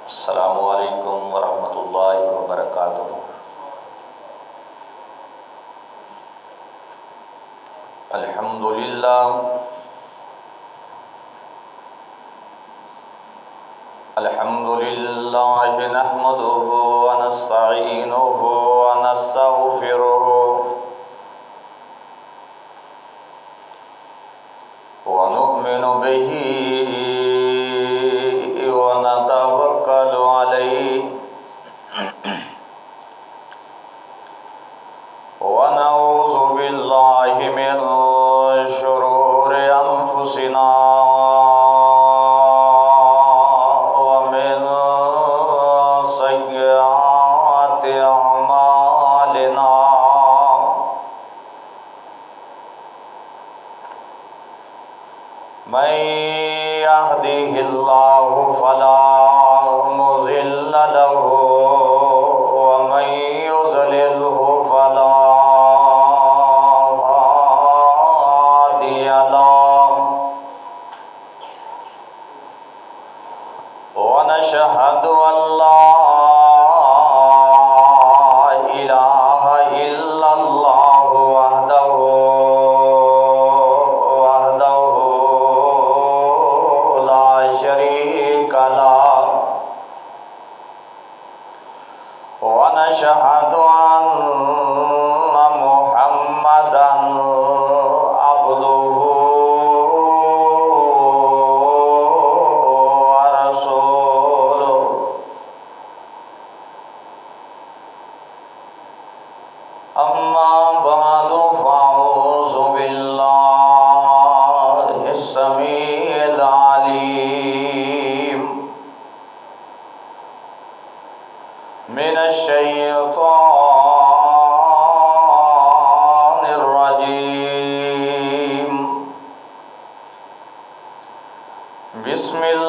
अस्सलामु अलैकुम वरहमतुल्लाहि वबरकातुहू। अल्हम्दुलिल्लाह अल्हम्दुलिल्लाहि नहमदुहु व नस्तईनुहु व नस्तगफिरुहु व नु'मिनु बिही व नतवक्कलु अलैहि व नऊज़ु बिल्लाहि मिन शुरूरि अनफुसिना व मिन सय्यिआति अअमालिना। मन यहदिहिल्लाहु फला मुज़िल्ल लहु व मन युज़लिल्हु फला हादिय लहु। व नशहदु अल्ला इलाहा इल्लल्लाहु वहदहु नशहदु अन्ना मुहम्मदन अब्दुहु व रसूलुहु। अम्मा बअदु फ़अऊज़ु बिल्लाहि स्समीइल अलीम मिनश्शैतानिर रजीम। बिस्मिल्लाहिर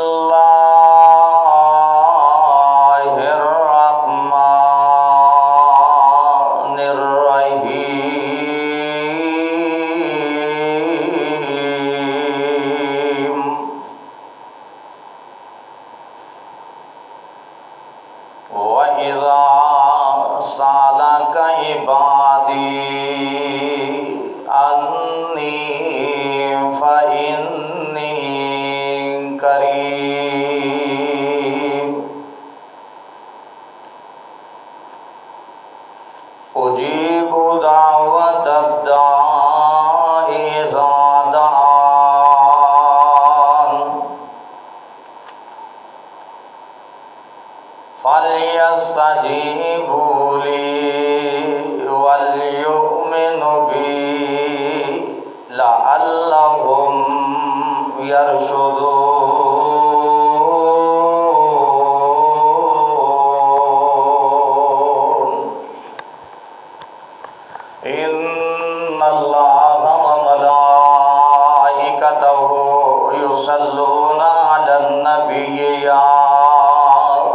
रहमानिर रहीम। व इज़ा सालक इबादी अन्नी फ़इन्नी करीब उजीबु दावतद दाई इज़ा दआन फल्यस्तजीबू ली वल्युमिनु बी लअल्लहुम यरशुदून। इन्नल्लाहा व मलाइकतहु युसल्लूना अलन नबिय्यि या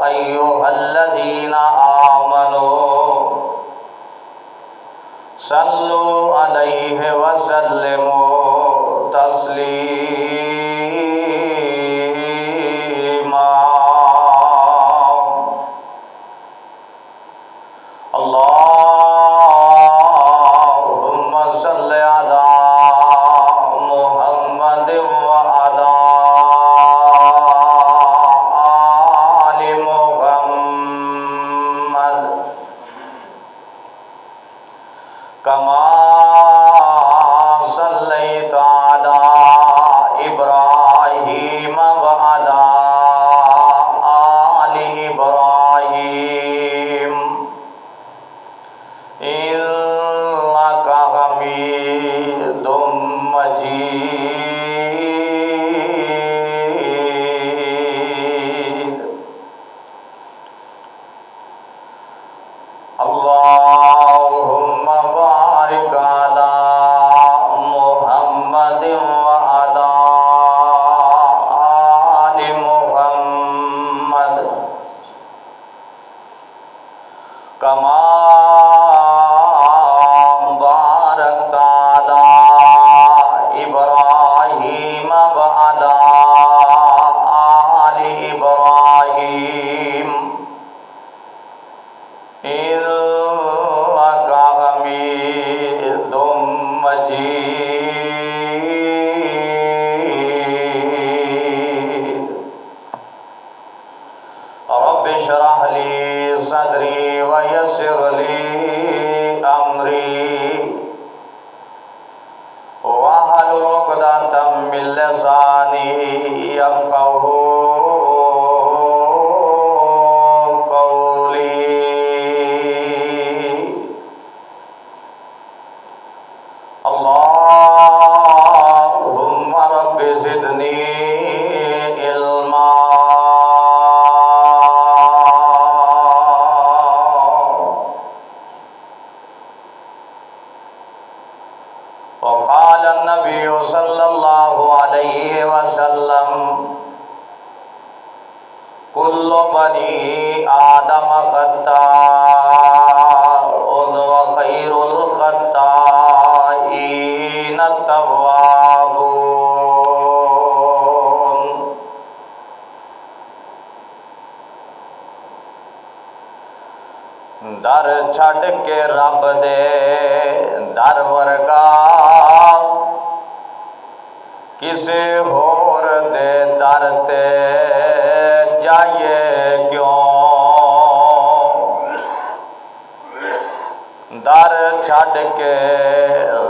अय्युहल्लज़ीना आमनू सल्लु अलैहि व सल्लिमू तस्लीमा। अल्लाहुम्मा सल्लि अला मुहम्मद व अला आलि मुहम्मद कमा सल्लैता अला इब्राहीम व अला आलि इब्राहीम इन्नका हमीदुम मजीद। अल्लाहुम्मा बारिक अला मुहम्मद व अला आलि मुहम्मद कमा बारकता अला इब्राहीम व अला आलि इब्राहीम सदरी वयस्सिर ली अमरी वहलुल उक़दतम मिन लिसानी यफ़क़हू क़ौली। अल्लाहुम्मा रब्बि ज़िदनी इल्मा। वक़ाल नबिय्यु सल्लल्लाहु अलैहि वसल्लम कुल्लु बनी आदम ख़त्ताउन व ख़ैरुल ख़त्ताईन तव्वाबून। दर छड़ के रब दे दर वर्गा किसे होर दे दर ते जाइए क्यों। दर छड़ के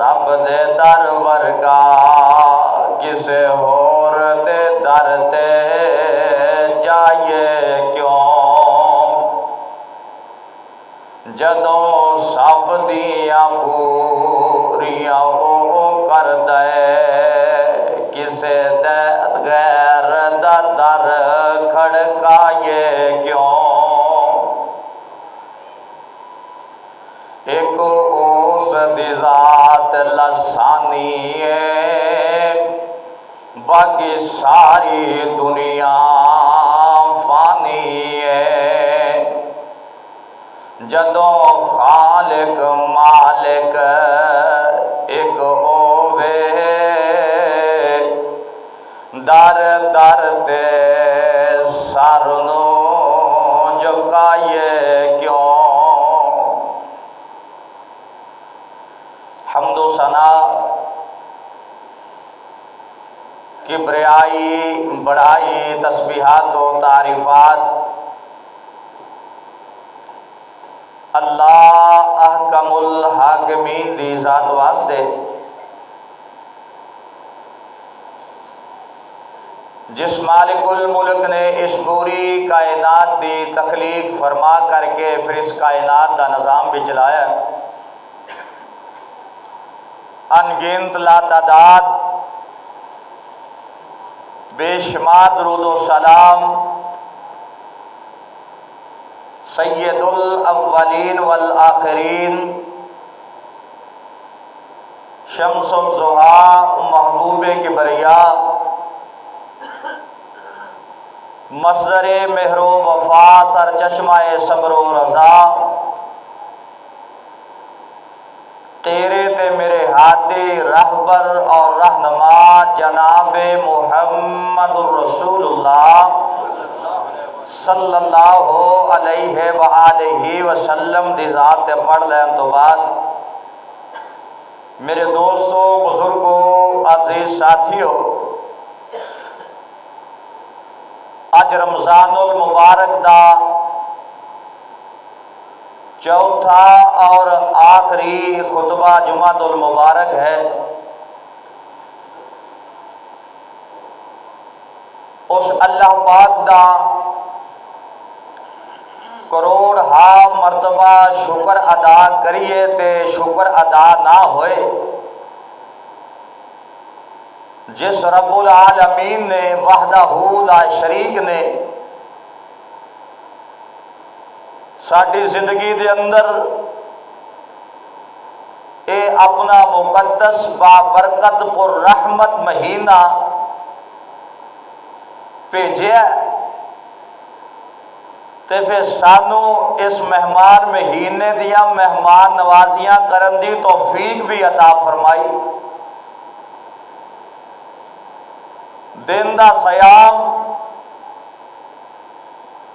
रब दे दर वर्गा किसे होर दे दर ते जाइए क्यों। जदों सब दियां पूरियां ओ कर दे किसे दे गैर दा दर खड़काए क्यों। एक उस दी ज़ात लसानी है बाकी सारी दुनिया फानी है। जदों खालिक मालिक एक होवे दर दर ते सर नूं झुकाइए क्यों। हम्दो सना किब्रियाई बढ़ाई तस्बीहात व तारीफात अल्लाह अहकमुल हाकिमीन दी ज़ात वास्ते जिस मालिकुल मुल्क ने इस पूरी कायनात दी तखलीक फरमा करके फिर इस कायनात का निज़ाम भी चलाया। अनगिनत लातादाद बेशुमार दुरूद व सलाम सैयदुल अव्वलीन वल आखिरीन शम्सुल ज़ुहा महबूबे किबरिया मसदरे मेहरो वफा सर चश्माए सब्रो रज़ा तेरे ते मेरे हादी रहबर और रहनुमा जनाबे मुहम्मदुर रसूलुल्लाह सल्लल्लाहु अलैहि व आलिहि वसल्लम दी ज़ात पढ़ लेने तो बाद मेरे दोस्तों बुजुर्गों अजीज साथियों अज रमज़ानुल मुबारक दा चौथा और आखिरी खुतबा जुमातुल मुबारक है। उस अल्लाह पाक दा करोड़ हा मरतबा शुक्र अदा करिए ते शुक्र अदा ना होए जिस रब्बुल आलमीन ने वहदहू ला शरीक ने साडी जिंदगी दे अंदर ए अपना मुकद्दस बाबरकत पुर रहमत महीना भेजिया ते फिर सानू इस मेहमान महीने दियां मेहमान नवाजियां करन दी तौफीक भी अता फरमाई। दिन दा सयाम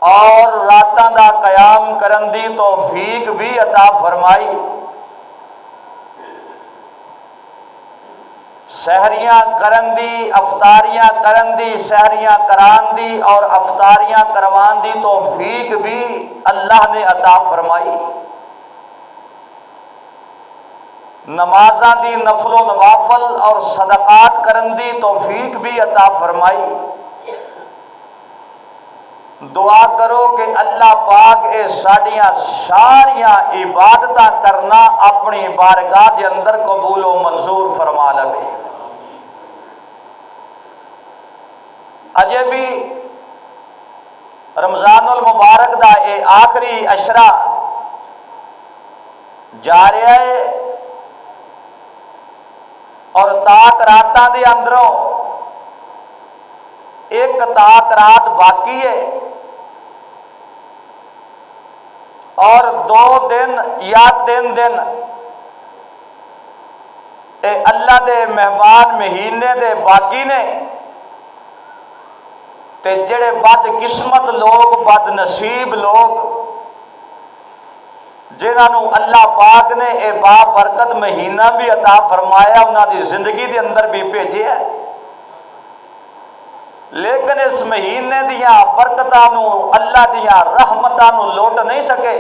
और रातां दा कयाम करन दी तौफीक भी अता फरमाई। सहरियां करन दी, अफतारियां करन दी, सहरियां करान दी और अफतारियां करवान दी तौफीक भी अल्लाह ने अता फरमाई। नमाज़ां दी नफलो नवाफल और सदकात करन दी तौफीक भी अता फरमाई। दुआ करो कि अल्लाह पाक ये साड़ियां सारियां इबादतां करना अपनी बारगाह के अंदर कबूल व मंजूर फरमा लवे। अजे भी रमजानुल मुबारक दा ये आखिरी अशरा जा रहा है और ताक रातां दे अंदरों एक ताक रात बाकी है और 2 दिन या 3 दिन अल्लाह दे मेहमान महीने दे बाकी ने। ते जेड़े बदकिस्मत लोग, बदनसीब लोग, जिन्होंने अल्लाह पाक ने यह बाबरकत महीना भी अता फरमाया, उन्होंने जिंदगी के अंदर भी भेजे है, लेकिन इस महीने दियां बरकतां अल्लाह दियां रहमतां लुट नहीं सके।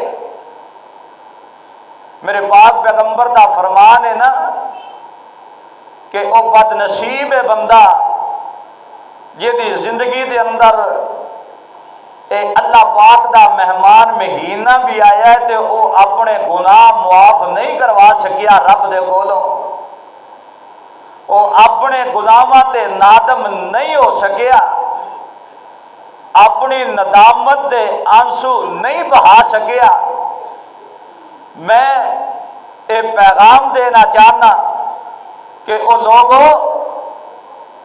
मेरे पाक पैगंबर का फरमान है ना कि वह बदनसीब है बंदा जिहदी जिंदगी के अंदर अल्लाह पाक का मेहमान महीना भी आया है तो वह अपने गुनाह मुआफ नहीं करवा सकिया रब दे कोलों। वो अपने गुनाहों ते नादम नहीं हो सकिया, अपनी नदामत दे आंसू नहीं बहा सकिया। मैं ये पैगाम देना चाहना कि वो लोगों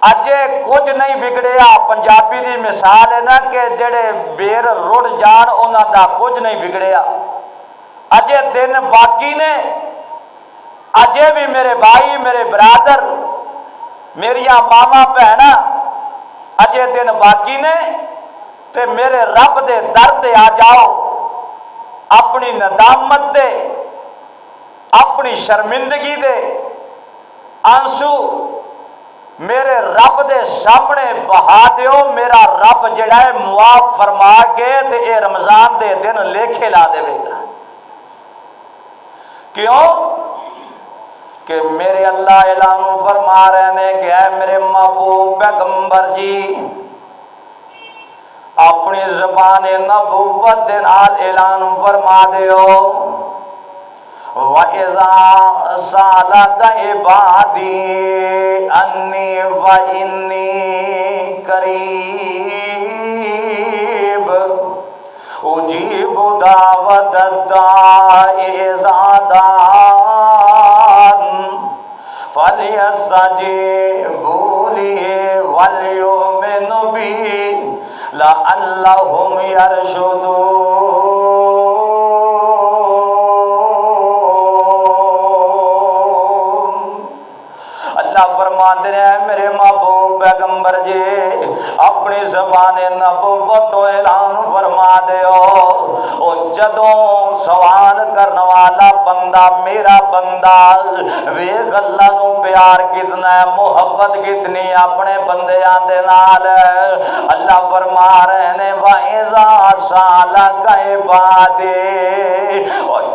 अजे कुछ नहीं बिगड़िया। पंजाबी की मिसाल है ना कि जेड़े बेर रुड़ जान उन्हां दा कुछ नहीं बिगड़िया। अजे दिन बाकी ने, अजे भी मेरे भाई, मेरे बरादर, मेरिया मावा भैन, अजे दिन बाकी ने ते मेरे रब दे दर ते आ जाओ। अपनी नदामत दे, अपनी शर्मिंदगी दे आंसू मेरे रब दे सामने बहा दियो। मेरा रब जिहड़ा है मुआफ फरमा के ते ये रमजान दे दिन लेखे ला देगा। क्यों कि मेरे अल्लाह ऐलान फरमा रहे हैं कि है मेरे महबूब पैगंबर जी अपनी ज़बान नबूवत दे नाल ऐलान फरमा दियो, वइज़ा सालक इबादी अन्नी व इन्नी करीब उजीब दावत दाई इज़ा दान फलियस्तजीबू ली वलयुमिनु बी लअल्लहुम यरशुदून। अल्लाह फरमाते हैं मेरे महबूब पैगंबर जी अपनी ज़बान नबूवत तो ऐलान फरमा दियो। जदों सवाल करने वाला बंदा मेरा बंदा वेख अल्लाह नू प्यार कितना है, मुहब्बत कितनी अपने बंदियां दे नाल। अल्लाह फरमा रहे ने वाइज़ा साला गए बादे,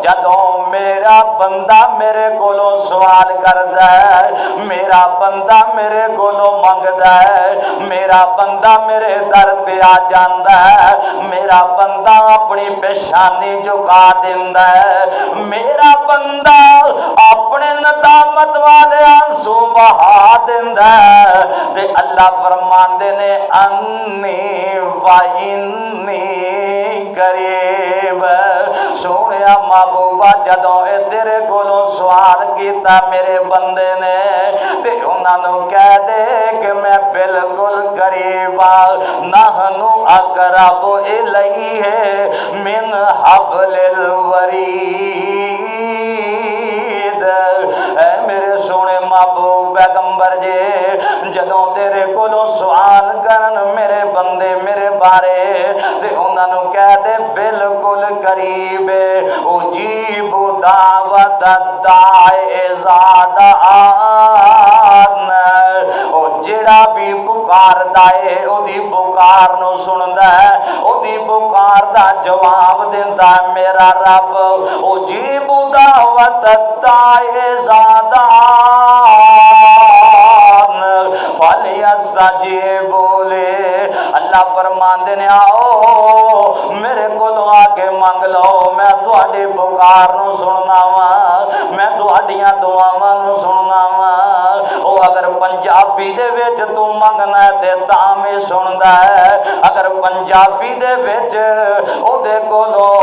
जदों मेरा बंदा मेरे कोलों सवाल करदा है, मेरा बंदा मेरे कोलों मंगदा है, मेरा बंदा मेरे दर ते आ जांदा है, मेरा बंदा अपनी पेशानी झुका दिंदा है, मेरा बंदा अपने नदामत वाले आंसू बहा दिंदा है। ते अल्लाह फरमांदे ने अन्नी व इन्नी करीब। सोहणिया महबूबा जदों तेरे कोलों सवाल किया मेरे बंदे ने ते उन्होंने कह दे कि मैं बिल्कुल करीब नहनु अकरब इलैहि मिन हब्लिल वरीद। मेरे सोने महबूब पैगंबर जी जदों तेरे कोलों सवाल करन मेरे बंदे मेरे बारे ते उन्होंने कह दे बिल्कुल करीब उजीब दावत दाए इज़ा दान ओ जेड़ा भी पुकारदा है ओदी पुकार नूं सुनदा है, ओदी पुकार दा जवाब दिंदा है मेरा रब। ओ जीबू दावत ताए ज़ादा बोले अल्लाह फरमांदे ने आओ मेरे कोलों आके मंग लो, मैं तुहाडी पुकार नूं सुनना वा, मैं तुहाडियां दुआवां नूं सुनना वा। ओ अगर पंजाबी दे विच तू मंगना ते तां भी सुनदा है, अगर पंजाबी दे विच ओदे कोलों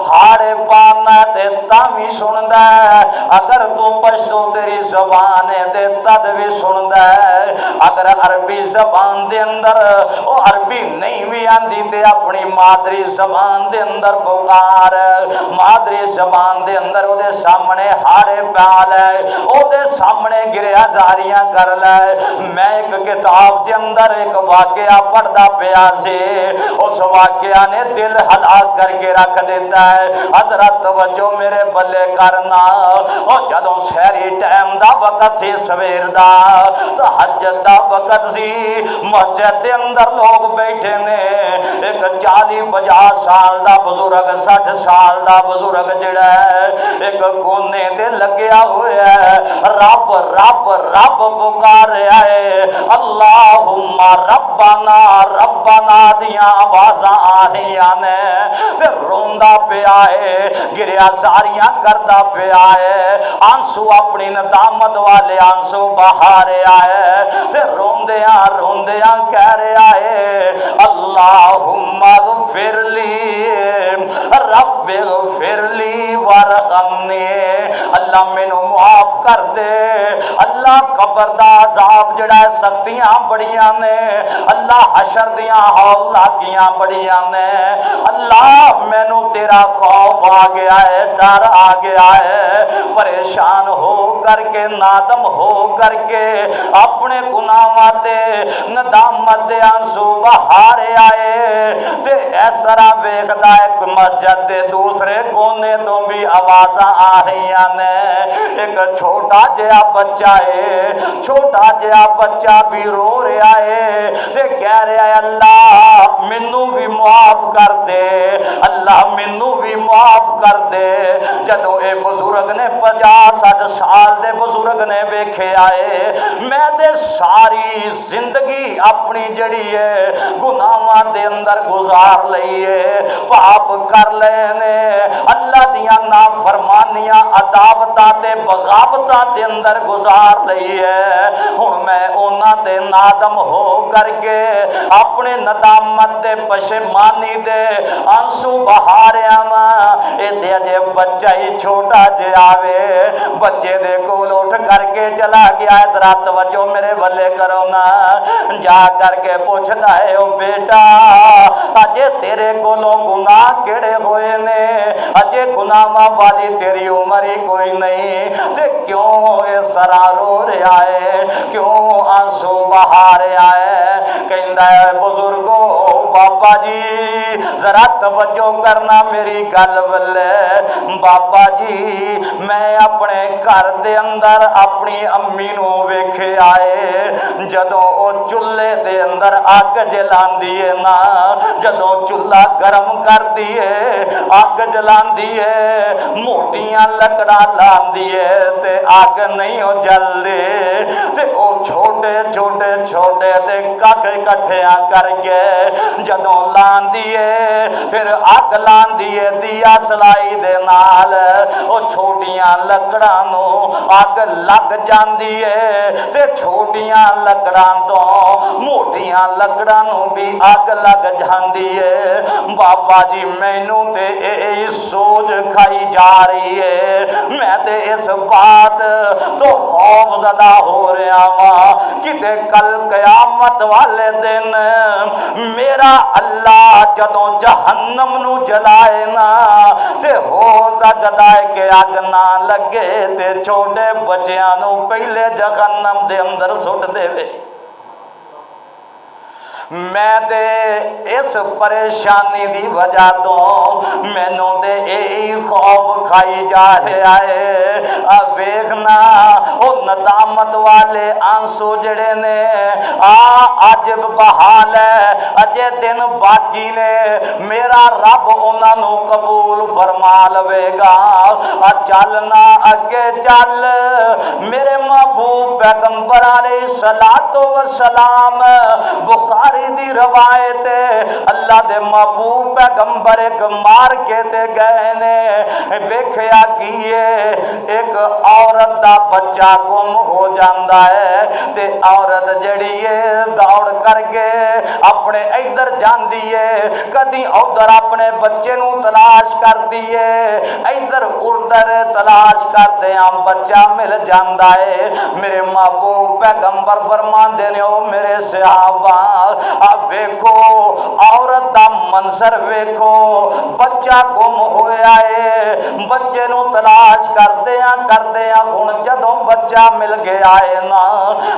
हाड़े पाना ते तां भी सुनदा है, अगर तू पछतो तेरी ज़बान है ते तद भी सुनदा है। अगर अरबी ज़बान दे अंदर ओ अरबी नहीं भी आंदी ते अपनी मादरी ज़बान दे अंदर पुकार, मादरी ज़बान दे अंदर ओदे सामने हाड़े पा लै, ओदे सामने गिरयाजारियां कर लै। मैं एक किताब के अंदर एक वाकया पढ़दा पिया से, उस वाकया ने दिल हला करके रख देता है। हज़रत तवज्जो मेरे बल्ले करना, और जदों शहरी टाइम दा वक्त सी सवेर दा तहज्जुद दा वक्त सी, मस्जिद के अंदर लोग बैठे ने, एक 40-50 साल दा बुजुर्ग 60 साल दा बुजुर्ग जिहड़ा है एक कोने ते लग्या होया है, रब रब रब पुकार रहा है, अल्लाहुम्मा रब्बाना रब्बाना दियां आवाज़ां आ रही ने, ते रोंदा पिया है, गिरयाजारियां करदा पिया है, आंसू अपनी नदामत वाले आंसू बहा रहा है, ते रोंदियां रोंदियां कह रहा है अल्लाहुम्मा ग़फिरली रब्बि ग़फिरली वरहमनी, अल्लाह मैनू माफ कर दे। अल्लाह कबर दा अज़ाब जड़ा है सख्तियां बड़ियां ने, अल्लाह हशर दियां हौलनाकियां बड़ियां ने, अल्लाह मैनू तेरा खौफ आ गया है, डर आ गया है, परेशान हो करके नादम हो करके अपने गुनाहां ते नदामत दे आंसू बहारे आए। ते इस तरह वेखदा एक मस्जिद दे दूसरे कोने तो भी आवाज़ां आ रही ने, एक छोटा जिहा बच्चा है, छोटा जिहा बच्चा भी रो रहा है, ते कह रहा है अल्लाह मैनू भी माफ कर दे, अल्लाह मैनू भी माफ कर दे। जदों ये बुजुर्ग ने 50-60 साल दे बुजुर्ग ने वेखे आए, मैं ते सारी जिंदगी अपनी जड़ी है गुनाहां दे अंदर गुजार लई है, पाप कर लए ने, अल्लाह दियां नाफरमानियां अदावतां ते बगावतां दे अंदर गुजार लई है। हुण मैं उन्हां ते नादम हो करके अपने नदामत ते पशेमानी दे आंसू बहा रहा वां। इत्थे अजे बच्चा ही छोटा जिहा आवे, बच्चे दे कोल उठ करके चला गया, इधर तवज्जो मेरे बल्ले करो ना, जा करके पूछदा है ओ बेटा अजे तेरे कोलों गुनाह केड़े होए ने, अजे गुनाहां वाली तेरी उम्र ही कोई नहीं, ते क्यों इस तरह रो रहा है, क्यों आंसू बहा रहा है? कहंदा है बुजुर्गो बाबा जी जरा तवज्जो करना मेरी गल वल्ले, बाबा जी मैं अपने घर दे अंदर अपनी अम्मी नूं वेखे आए, जदों ओ चुल्हे दे अंदर अग जलांदी है ना, जदों चुल्हा गर्म करदी है अग जलांदी है, मोटियां लकड़ा लांदी है ते अग नहीं हो जलदी, ते ओ छोटे छोटे छोटे ते कख इकट्ठियां करके जदों लांदी है फिर अग लांदी है दिया सलाई दे नाल, ओ छोटियां लकड़ां नूं अग लग जांदी है ते छोटियां लकड़ां तो मोटियां लकड़ां नूं भी अग लग जांदी है। बाबा जी मैनू ते यही सोच खाई जा रही है, मैं ते इस बात तो खौफजदा हो रहा वां किते कल कयामत वाले दिन मेरा अल्लाह जदों जहन्नम नू जलाए ना ते हो सकदा है कि अग ना लगे ते छोटे बच्चियां नू पहले जहन्नम दे अंदर सुट देवे। मैं ते इस परेशानी दी वजह तो मैनू ते यही खौफ खाई जा रहा है, वेखना ओ नदामत वाले आंसू जड़े ने अजब बहाल है, अजे दिन बाकी ने, मेरा रब उन्होंने कबूल फरमा लवेगा। चलना अगे चल मेरे महबूब पैगंबर अलैहिस्सलातो वस्सलाम, बुखारी दी रवायत अल्लाह दे महबूब पैगंबर एक मार के ते गए ने, वेख्या की एक औरत दा बच्चा गुम हो जाता है ते औरत जड़ी है दौड़ करके अपने इधर जाती है, कदी उधर अपने बच्चे नू तलाश करती है, इधर उधर तलाश करते बच्चा मिल जाता है। मेरे महबूब पैगंबर फरमाते ने ओ मेरे सहाबा अब वेखो औरत दा मंजर वेखो, बच्चा गुम होया है, बच्चे नू तलाश करते हुण जदों बच्चा मिल गया है ना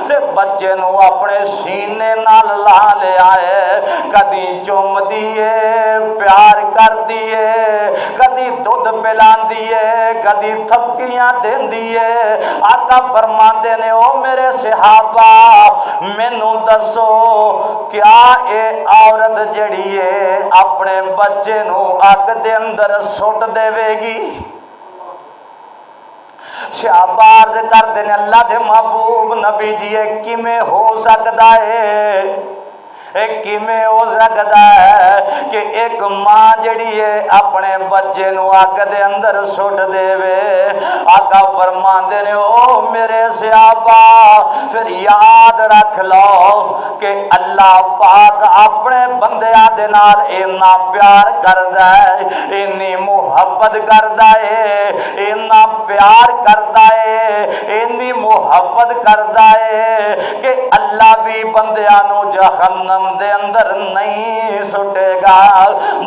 ते बच्चे नू अपने सीने नाल ला लिया है, कदी चुमदी है प्यार करदी है, कदी दुध पिलांदी है, कदी थपकियां देंदी है। आका फरमाते ने ओ मेरे सहाबा मैनू दसो क्या ये औरत जड़ी है अपने बच्चे नू अग दे अंदर सुट देवेगी? शाबाश करते ने अल्लाह दे महबूब नबी जी किमें हो सकता है, किमें हो सकता है कि एक मां जड़ी है अपने बच्चे नू अग दे अंदर सुट देवे? आका फरमाते ने ओ मेरे सहाबा फिर याद रख लो कि अल्लाह पाक अपने बंदियां दे नाल इन्ना प्यार करदा है, इन्नी मुहब्बत करदा है, इन्ना प्यार करदा है, इन्नी मुहब्बत करदा है कि अल्लाह भी बंदियां नू जहन्नम दे अंदर नहीं सुटेगा,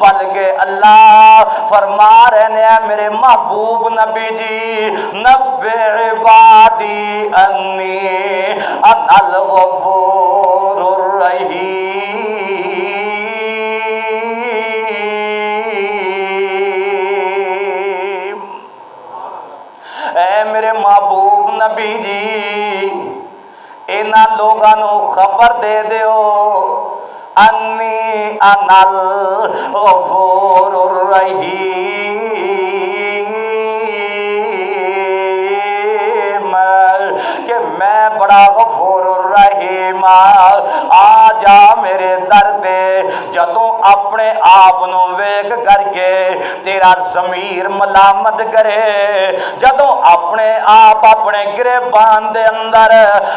बल्कि अल्लाह फरमा रहे ने मेरे महबूब नबी जी नब्बे इबादी अन्नी अनल गफूरुर रहीम। ऐ मेरे महबूब नबी जी इन्हां लोगां नू खबर दे दिओ अन्नी अनल गफूरुर रहीम कि मैं बड़ा गफूरुर रहीम। आ जा मेरे दर ते जदों अपने आप नू वेख करके तेरा ज़मीर मलामत करे, जदों अपने आप अपने गिरेबान दे अंदर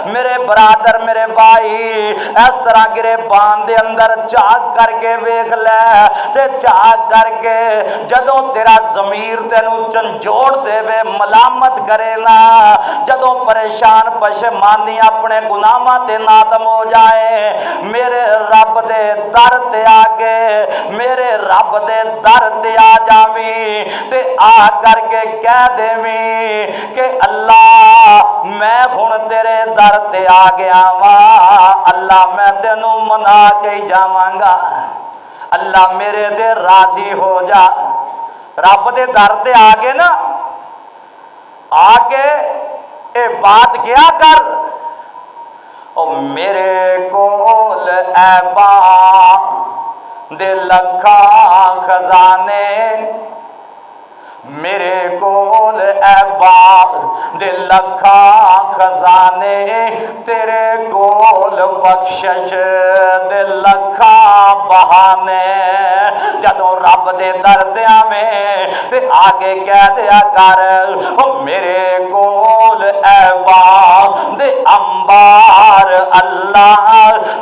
मेरे बरादर मेरे भाई इस तरह गिरेबान दे अंदर झाक करके वेख ले ते झाक करके जदों तेरा ज़मीर तेनू झंझोड़ देवे मलामत करे ना, जदों परेशान पशेमानी अपने गुनाहां ते नादम हो जाए मेरे रब दे दर ते आके मेरे रब दे दर ते आ जावी ते आ करके कह देवी कि अल्लाह मैं हुण तेरे दर ते आ गया वा, अल्लाह मैं तेनू मना के ही जावांगा, अल्लाह मेरे ते राजी हो जा। रब दे दर ते आ गए ना, आके ए बात क्या कर ओ मेरे कोल ऐबा दे लखा खजाने, मेरे कोल ऐबा दे लखा खजाने, तेरे कोल बख्शिश दे लखा बहाने। जदों रब दे दर ते आवें ते आगे कह दिया कर ओ मेरे कोल ऐबा दे अंबार अल्लाह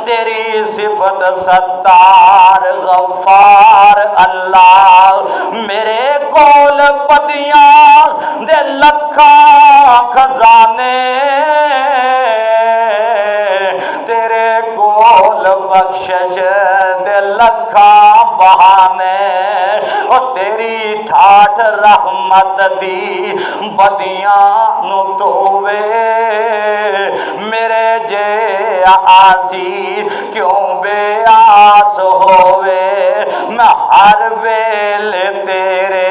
तेरी सिफत सत्तार गफ्फार अल्लाह, मेरे कोल पदियां दे लखा खजाने, तेरे कोल बख्शिश दे लखा बहाने, ओ तेरी ठाठ रहमत दी बदियां नू तोवे मेरे जे आसी क्यों बेआस होवे, मैं हर वेले तेरे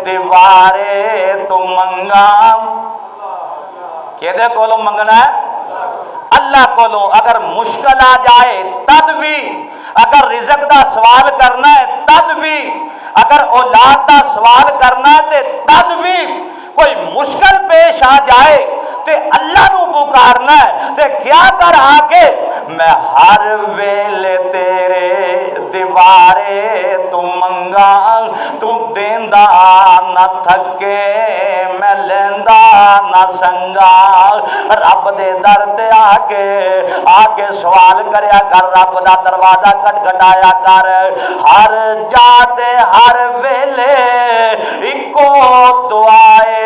दीवारे तू मंगा किहदे कोलों मंगना है? अल्लाह कोलों। अगर मुश्किल आ जाए तद भी, अगर रिज़्क दा सवाल करना है तद भी, अगर औलाद दा सवाल करना है ते तद भी, कोई मुश्किल पेश आ जाए ते अल्लाह नू पुकारना है। ते क्या कर आके, मैं हर वेले तेरे दीवारे तू मंगा, तू देंदा ना थके, मैं लेंदा ना संगा। रब दे दर ते आके सवाल करया कर, रब दा दरवाजा खटखटाया कर। हर जाते हर वेले इको दुआए,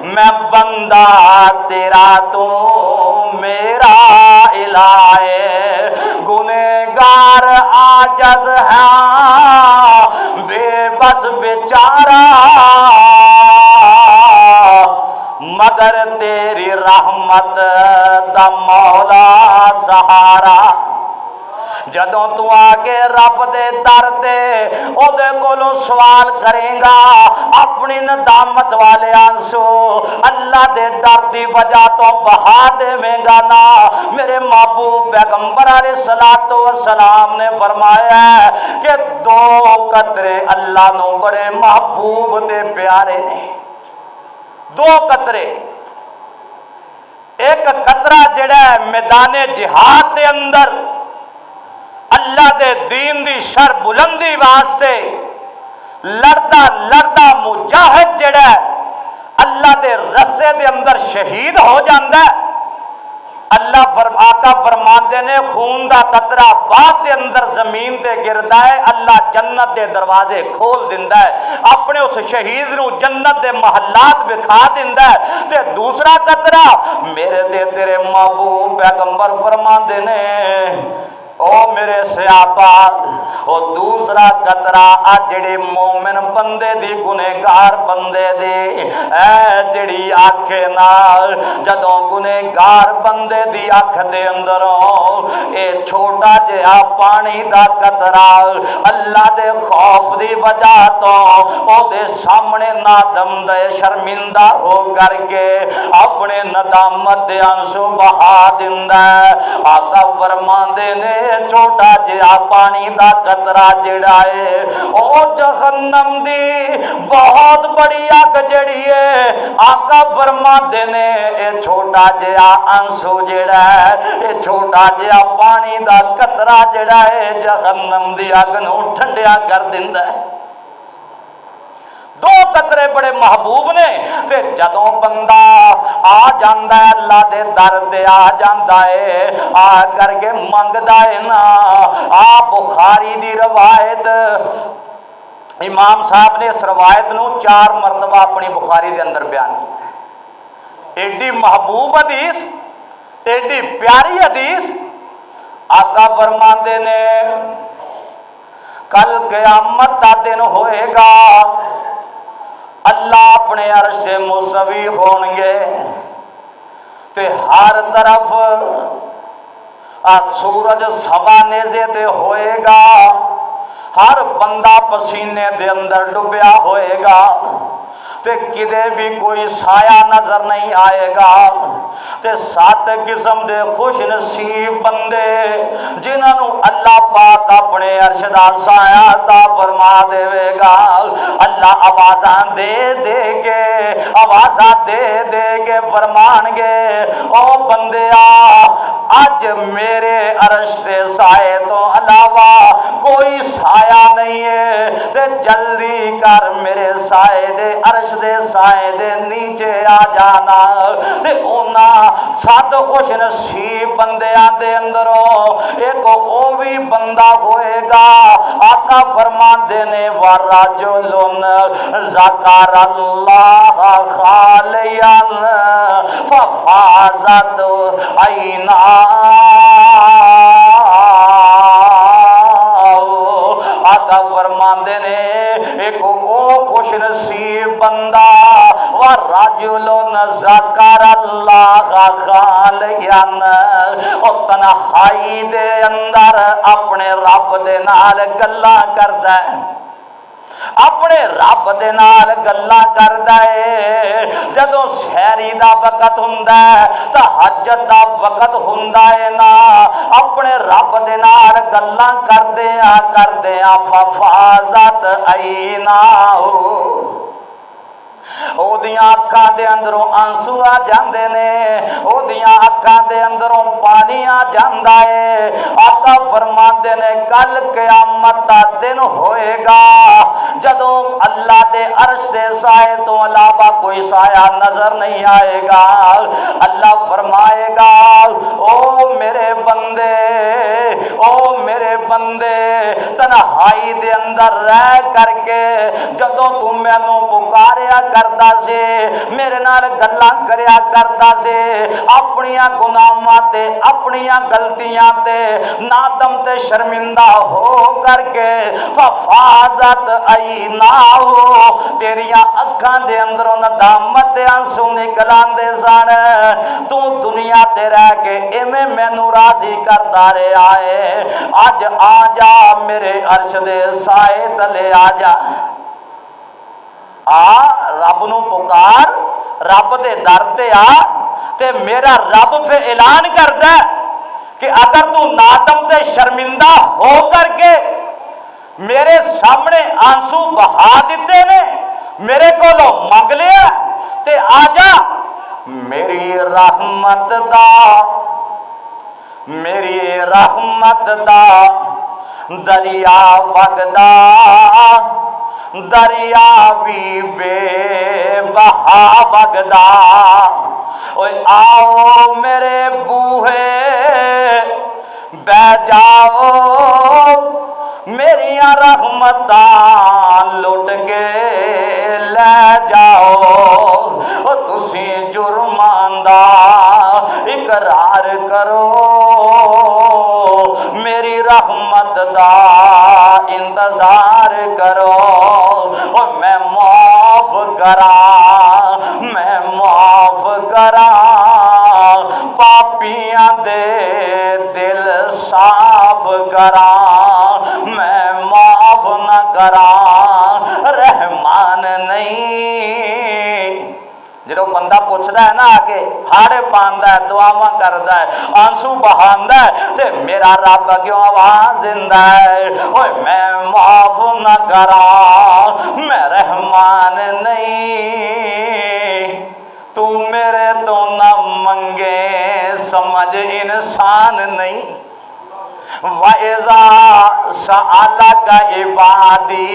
मैं बंदा तेरा तू मेरा इलाहे। गुनेगार आजज़ है बेबस बेचारा, मगर तेरी रहमत दा मौला सहारा। जदों तू आके रब दे दर ते ओदे कोलों सवाल करेगा, अपनी नदामत वाले आंसू अल्लाह दे डर दी वजह तो बहा देवेगा ना। मेरे महबूब पैगंबर अलैहिस्सलातु वस्सलाम ने फरमाया कि दो कतरे अल्लाह नू बड़े महबूब ते प्यारे ने। दो कतरे, एक कतरा जिहड़ा मैदाने जिहाद के अंदर अल्लाह दे दीन दी शर बुलंदी वास्ते लड़दा लड़दा मुजाहिद जिहड़ा अल्लाह दे रस्से दे अंदर शहीद हो जाता है। अल्लाह आका फरमाते ने खून का कतरा बाद के अंदर जमीन ते गिरदा है, अल्लाह जन्नत के दरवाजे खोल दिंदा है, अपने उस शहीद नू जन्नत के महलात विखा दिंदा है। ते दूसरा कतरा मेरे दे तेरे महबूब पैगंबर फरमाते ने, ओ मेरे सहाबा, ओ दूसरा कतरा आ जिहड़े मोमिन बंदे दी, गुनेगार बंदे दी जिहड़ी अख नाल, जदों गुनेगार बंदे दी अख दे अंदरों ए छोटा जिहा पानी दा कतरा अल्लाह दे खौफ दी वजह तो ओदे सामने नादम दे शर्मिंदा हो करके अपने नदामत दे आंसू बहा दिंदा है। आका फरमांदे ने छोटा जिहा पानी दा कतरा जिहड़ा है ओ जहन्नम दी बहुत बड़ी अग जिहड़ी है, आका फरमांदे ने ए छोटा जिहा आंसू जिहड़ा है, ए छोटा जिहा पानी दा कतरा जिहड़ा है जहन्नम दी अग नूं ठंडिया कर दिंदा है। दो कतरे बड़े महबूब ने। ते जदों बंदा आ जांदा है अल्लाह दे दर ते आ जांदा है, आ करके मंगदा है ना। आ बुखारी दी रवायत, इमाम साहब ने इस रवायत नूं 4 मरतबा अपनी बुखारी दे अंदर बयान किया। एडी महबूब हदीस, एडी प्यारी हदीस। आका फरमाते ने कल क़यामत दा दिन होएगा, अल्लाह अपने अर्श से मुस्तवी होंगे ते हर तरफ सूरज सवा नेजे ते होएगा, हर बंदा पसीने दे अंदर डुबया होएगा ते किदे भी कोई साया नजर नहीं आएगा। ते 7 किस्म दे खुश नसीब बंदे जिन्होंने अल्लाह पाक अपने अर्श दा साया अता फरमा देवेगा। अल्लाह आवाज़ां दे दे के फरमानगे, ओ बंदिया अज मेरे अर्श से साए तो अलावा कोई साया नहीं है, ते जल्दी कर मेरे साए दे अर्श दे साए दे नीचे आ जाना। ते उन्ना 7 खुश नसीब बंदियां दे अंदरों एक ओ भी बंदा होएगा, आका फरमाते ने वरजुलुन ज़करल्लाह खालियन फफाज़त ऐना। आका फरमाते ने एक ओ खुश नसीब बंदा वरजुलुन ज़करल्लाह खालियन, ओ तन्हाई दे अंदर अपने रब दे नाल गल्लां करदा है, अपने रब दे नाल गल्लां करदा है। जदों सहरी दा वक़्त हुंदा है, तहज्जुद दा वक़्त हुंदा है ना, अपने रब दे नाल गल्लां करदियां फफाज़त ऐनाहु, ओदियां अखां दे अंदरों आंसू आ जांदे ने, ओदियां अखां दे अंदरों पानी आ जांदा है। आका फरमांदे ने कल क़यामत दा दिन होएगा जदों अल्लाह दे अर्श दे साए तो अलावा कोई साया नजर नहीं आएगा। अल्लाह फरमाएगा ओ मेरे बंदे, ओ मेरे बंदे, तन्हाई दे अंदर रह करके जदों तू मैनू पुकारिया करदा से, मेरे नाल गल्लां करया करदा से, अपनियां गुनाहां ते अपनियां गलतियां ते नादम ते शर्मिंदा हो करके फफाज़त ऐनाहु, तेरियां अखां दे अंदरों नदामत दे आंसू निकल आंदे सन। तू दुनिया ते रह के इवें मैनू राजी करदा रहा है, अज आ जा मेरे अर्श दे साए तले आ जा, आ रब नू पुकार, रब दे दर ते आ, ते मेरा रब फिर ऐलान करदा कि अगर तू नादम ते शर्मिंदा हो करके मेरे सामने आंसू बहा दिते ने, मेरे कोलों मंग लिया ते आ जा, मेरी रहमत दा, मेरी रहमत दा दरिया वगदा, दरिया भी बेबहा वगदा। ओए आओ मेरे बूहे बह जाओ, मेरिया रहमतां लुट के ले जाओ, तुसी जुर्मां दा इकरार करो, मेरी रहमत दा इंतजार करो, और मैं माफ करा, मैं माफ करा, पापियां दे दिल साफ करा, मैं माफ न करा, रहमान नहीं। जो बंदा पूछता है ना आके हाड़े पांदा है, दुआवां करदा है, आंसू बहांदा है, ते मेरा रब क्यों आवाज दिंदा है, ओए मैं माफ न करा, मैं रहमान नहीं, तू मेरे तो न मंगे समझ इंसान नहीं। वइज़ा सअलका इबादी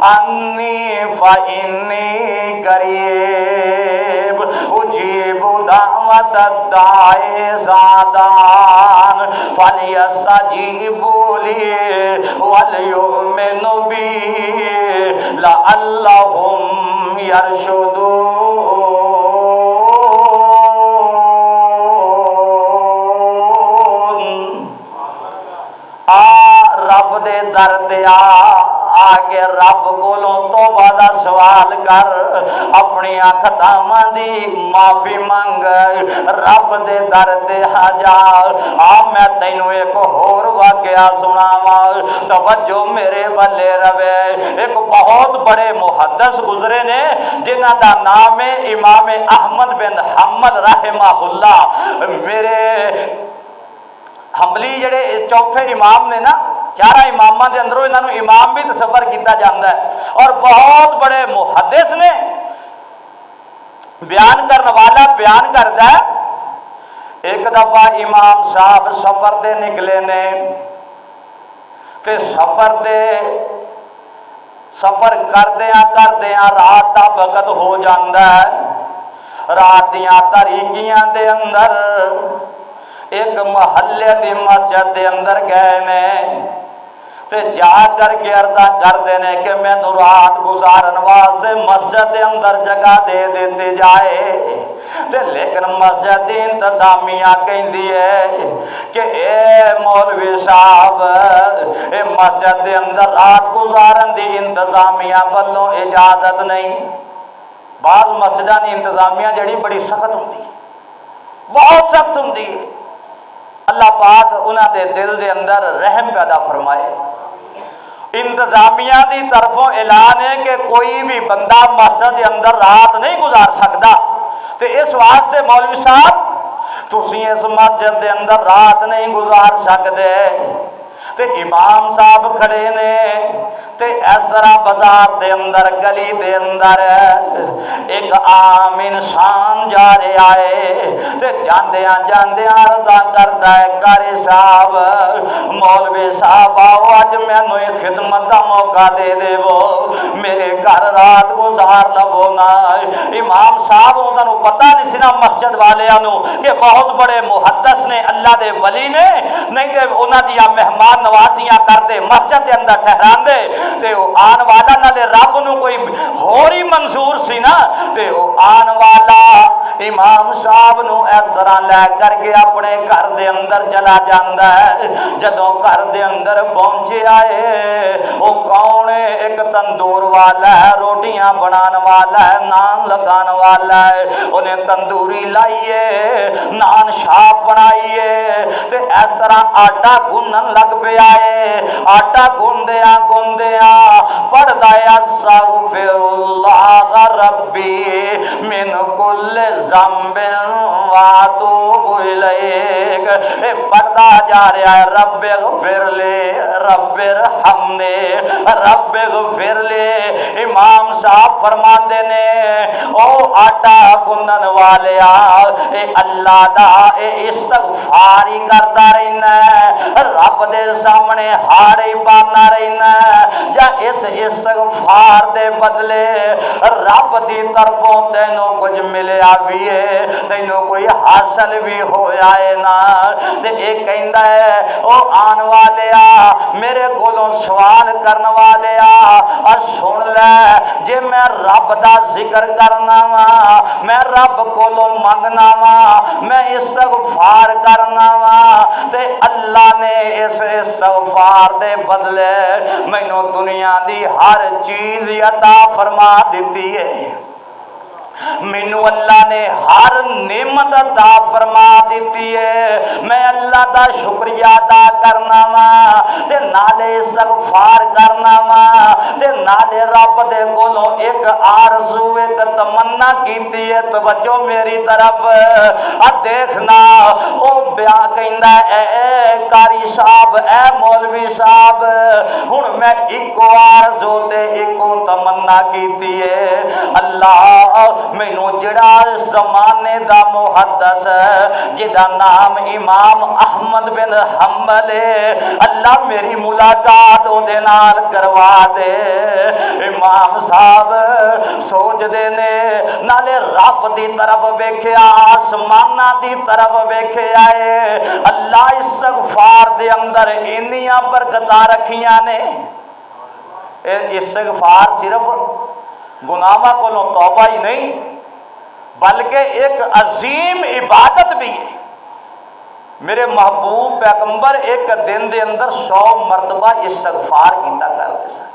अन्नी फइन्नी करीब उजीबु दावत दाए ज़ादान फलियस्तजीबू ली वलयुमिनु बी लअल्लहुम यरशुदून। रब दे दर ते आके रब कोलों तौबा दा सवाल कर, अपनी खतावां दी माफी मंग, रब दे दर ते आ जा। मैं तैनू एक होर वाकया सुनावा, तवज्जो मेरे बल्ले रवे। एक बहुत बड़े मुहद्दिस गुजरे ने जिन्हां दा नाम है इमाम अहमद बिन हम्बल रहमहुल्लाह। मेरे हंबली जड़े चौथे इमाम ने ना, चारा इमामां दे अंदरों इन्हां नूं इमाम भी तसव्वुर किया जाता है, और बहुत बड़े मुहद्दिस ने। बयान करने वाला बयान करता है, एक दफा इमाम साहब सफर दे निकले ने, ते सफर करदियां रात का वक़्त हो जाता है। रात दियां तारीकियां दे अंदर एक महल्ले की मस्जिद के अंदर गए ने, ते जाकर के अर्दा करते ने कि मैनू रात गुजारन वास्ते मस्जिद के अंदर जगह दे दी जाए। ते लेकिन मस्जिद की इंतजामिया कहती है कि ए मौलवी साहब, ए मस्जिद के अंदर रात गुजारन की इंतजामिया वालों इजाजत नहीं। बाद मस्जिदां की इंतजामिया जड़ी बड़ी सख्त होंदी, बहुत सख्त होंदी है। अल्लाह पाक उन्हां दे दिल दे अंदर रहम पैदा फरमाए। इंतजामिया की तरफों ऐलान है कि कोई भी बंदा मस्जिद के अंदर रात नहीं गुजार सकता। तो इस वास्ते मौलवी साहब तुसी इस मस्जिद के अंदर रात नहीं गुजार सकते। ते इमाम साहब खड़े ने ते इस तरह बाजार के अंदर गली के अंदर एक आम इंसान जा रहा है ते जांदियां जांदियां अर्दा करदा है कारी साहब मौलवी साहब आओ अज मैनू खिदमत का मौका दे देवो मेरे घर रात गुजार लवो ना। इमाम साहब उन्होंने पता नहीं सी ना मस्जिद वालियां कि बहुत बड़े मुहद्दस ने अल्लाह दे वली ने नहीं तो उन्होंने मेहमान नवाजियां करते मस्जिद के अंदर ठहरांदे ते आन वाला नाले रब नूं कोई होर ही मंजूर सी ना ते आन वाला इमाम साहब नूं इस तरह लै करके अपने घर के अंदर चला जाता है। जदों घर के अंदर पहुंचा है वो कौन है? एक तंदूर वाला है, रोटियां बनाने वाला है, नान लगाने वाला है। उन्हें तंदूरी लाइए नान छाप बनाइए ते इस तरह आटा गुनन लग पिया है। आटा गुंदिया गुंदिया पढ़दा अस्तगफिरुल्लाह रब्बी मिन कुल्ल ज़ंबिन व अतूबु इलैक पढ़दा जा रहा है रब्बिगफिरली रब्बिरहमनी रब्बिगफिरली। इमाम साहब फरमाते ने ओ आटा गुंदन वालिया ए अल्लाह दा ए इस्तगफार ही करदा रहना रब दे सामने हाड़ ही पाना रहना या इस इस्तगफार दे बदले रब दी तरफों तेनों कुछ मिलया भी है तेनों कोई हासिल भी होया है ना। ते एक कहंदा है ओ आन वालिया मेरे कोलों सवाल करने वालिया और सुन ले जे मैं रब दा जिक्र करना वा मैं रब कोलों मंगना वा मैं इस्तगफार करना वा ते अल्लाह ने इस इस्तगफार दे बदले मैनू दुनिया दी हर चीज अता फरमा दी है। मैनू अल्लाह ने हर नेमत अता फरमा दी है। मैं अल्लाह का शुक्रिया अदा करना वा ते नाले इस्तगफार करना वा ते नाले रब दे कोलों एक आरज़ू एक तमन्ना कीती है। तवज्जो मेरी तरफ आ देखना ओ बयान कहंदा ए कारी साहब ए मौलवी साहब हुण मैं इको आरज़ू ते इको तमन्ना कीती है। अल्लाह मैनू जिहड़ा ज़माने दा मुहद्दस जिहदा नाम इमाम अहमद बिन हंबल है अल्लाह मेरी मुलाकात उहदे नाल करवा दे। इमाम साहब सोचदे ने नाले रब दी तरफ वेख्या आसमाना दी तरफ वेख्या है। अल्लाह इस्तगफार दे अंदर इन्नियां बरकतां रखियां ने। इस्तगफार सिर्फ गुनाहों को तौबा ही नहीं बल्कि एक अजीम इबादत भी है। मेरे महबूब पैगंबर एक दिन के अंदर 100 मरतबा इस्तगफार किया करते सन।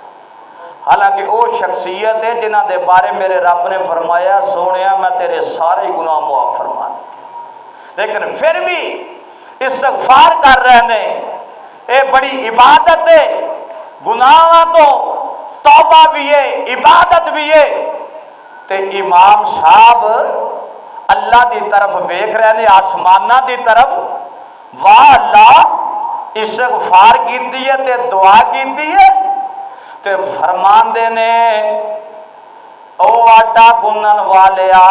हालांकि वो शख्सियत है जिन्हों के बारे मेरे रब ने फरमाया सोने मैं तेरे सारे गुनाह मुआफ फरमा दिते लेकिन फिर भी इस्तगफार कर रहे हैं। ये बड़ी इबादत है गुनाहों तो तौबा भी है इबादत भी है। ते इमाम साहब अल्लाह की तरफ वेख रहे हैं आसमाना की तरफ वाह अल्लाह इस्तगफार की है ते दुआ की है ते फरमांदे ने ओ आटा गुनन वालिया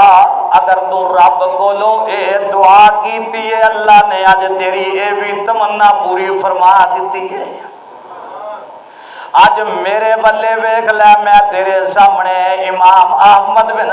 अगर तू रब कोलों ये दुआ की है अल्लाह ने अज तेरी ये भी तमन्ना पूरी फरमा दी है। अज मेरे बल्ले वेख लै मैं तेरे सामने इमाम अहमद बिन